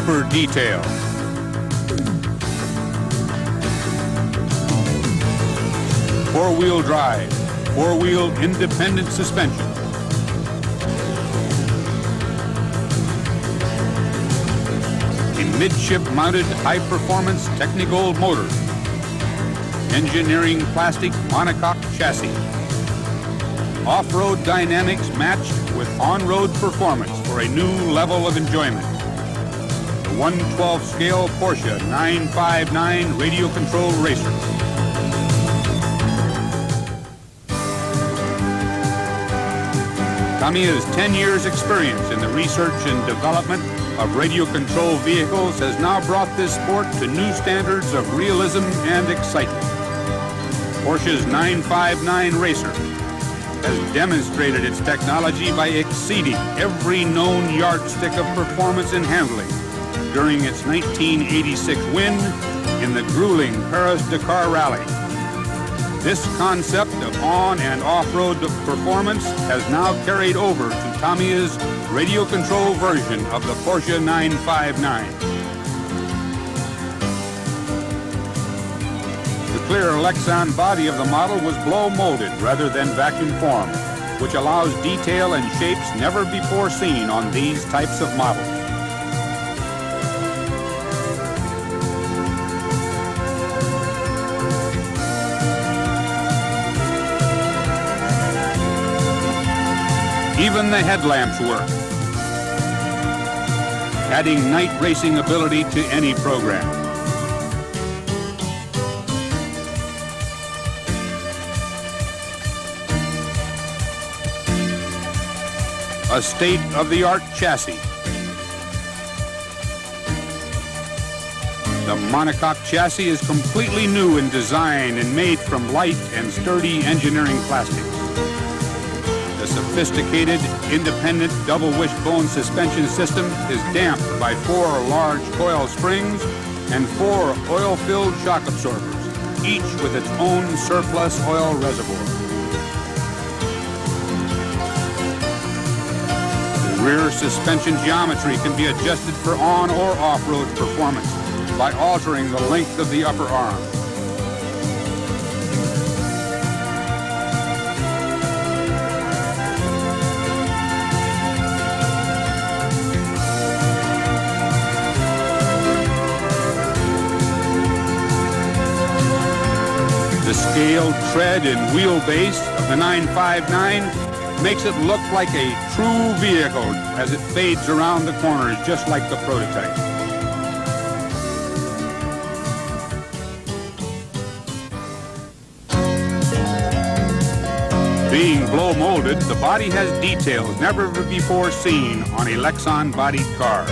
super detail. Four-wheel drive, four-wheel independent suspension. A midship-mounted high-performance Technigold motor. Engineering plastic monocoque chassis. Off-road dynamics matched with on-road performance for a new level of enjoyment. The 1/12 scale Porsche 959 radio control racer. Tamiya's 10 years experience in the research and development of radio-control vehicles has now brought this sport to new standards of realism and excitement. Porsche's 959 Racer has demonstrated its technology by exceeding every known yardstick of performance and handling during its 1986 win in the grueling Paris-Dakar Rally. This concept of on- and off-road performance has now carried over to Tamiya's radio control version of the Porsche 959. The clear Lexan body of the model was blow molded rather than vacuum formed, which allows detail and shapes never before seen on these types of models. Even the headlamps work, adding night racing ability to any program. A state-of-the-art chassis. The monocoque chassis is completely new in design and made from light and sturdy engineering plastics. The sophisticated, independent double wishbone suspension system is damped by 4 large coil springs and 4 oil-filled shock absorbers, each with its own surplus oil reservoir. The rear suspension geometry can be adjusted for on- or off-road performance by altering the length of the upper arm. The scaled tread and wheelbase of the 959 makes it look like a true vehicle as it fades around the corners just like the prototype. Being blow molded, the body has details never before seen on a Lexan-bodied car.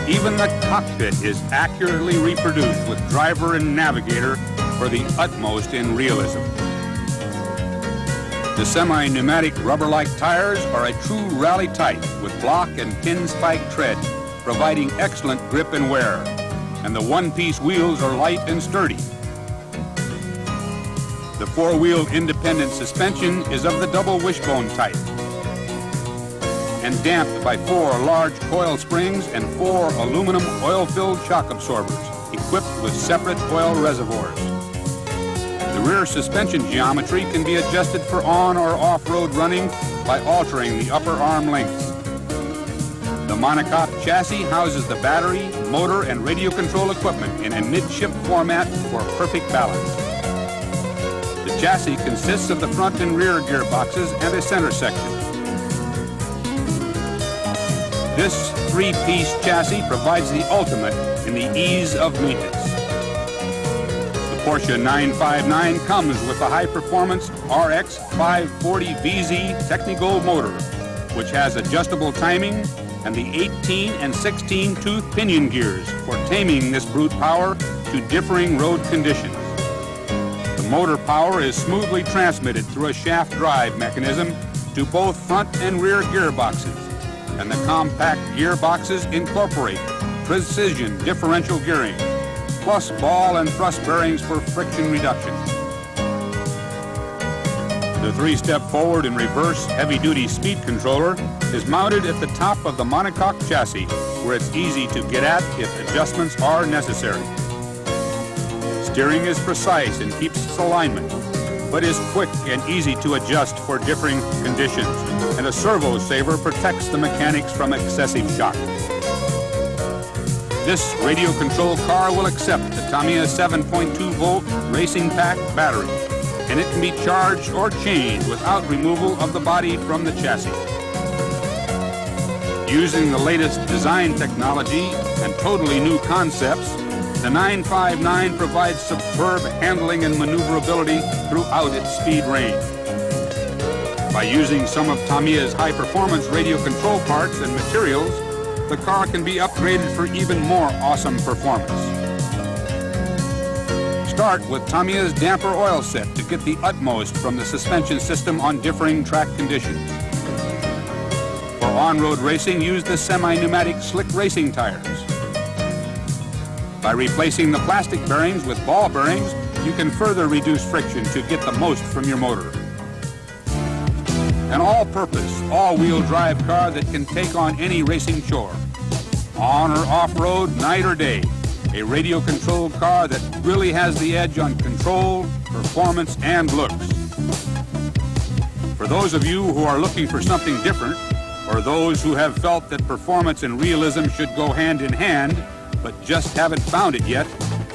Even the cockpit is accurately reproduced with driver and navigator for the utmost in realism. The semi-pneumatic rubber-like tires are a true rally type with block and pin spike tread, providing excellent grip and wear. And the one-piece wheels are light and sturdy. The four-wheel independent suspension is of the double wishbone type and damped by 4 large coil springs and 4 aluminum oil-filled shock absorbers equipped with separate oil reservoirs. The rear suspension geometry can be adjusted for on- or off-road running by altering the upper arm lengths. The monocoque chassis houses the battery, motor, and radio control equipment in a midship format for perfect balance. The chassis consists of the front and rear gearboxes and a center section. This 3-piece chassis provides the ultimate in the ease of maintenance. The Porsche 959 comes with the high-performance RX 540VZ Technigold motor, which has adjustable timing and the 18 and 16-tooth pinion gears for taming this brute power to differing road conditions. The motor power is smoothly transmitted through a shaft drive mechanism to both front and rear gearboxes, and the compact gearboxes incorporate precision differential gearing, plus ball and thrust bearings for friction reduction. The 3-step forward and reverse heavy-duty speed controller is mounted at the top of the monocoque chassis, where it's easy to get at if adjustments are necessary. Steering is precise and keeps its alignment, but is quick and easy to adjust for differing conditions, and a servo saver protects the mechanics from excessive shock. This radio control car will accept the Tamiya 7.2-volt Racing Pack battery, and it can be charged or changed without removal of the body from the chassis. Using the latest design technology and totally new concepts, the 959 provides superb handling and maneuverability throughout its speed range. By using some of Tamiya's high-performance radio control parts and materials, the car can be upgraded for even more awesome performance. Start with Tamiya's damper oil set to get the utmost from the suspension system on differing track conditions. For on-road racing, use the semi-pneumatic slick racing tires. By replacing the plastic bearings with ball bearings, you can further reduce friction to get the most from your motor. An all-purpose, all-wheel drive car that can take on any racing chore. On or off-road, night or day, a radio-controlled car that really has the edge on control, performance, and looks. For those of you who are looking for something different, or those who have felt that performance and realism should go hand in hand, but just haven't found it yet,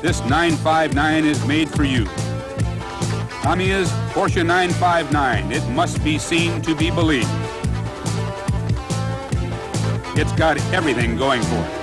this 959 is made for you. Tamiya's Porsche 959, it must be seen to be believed. It's got everything going for it.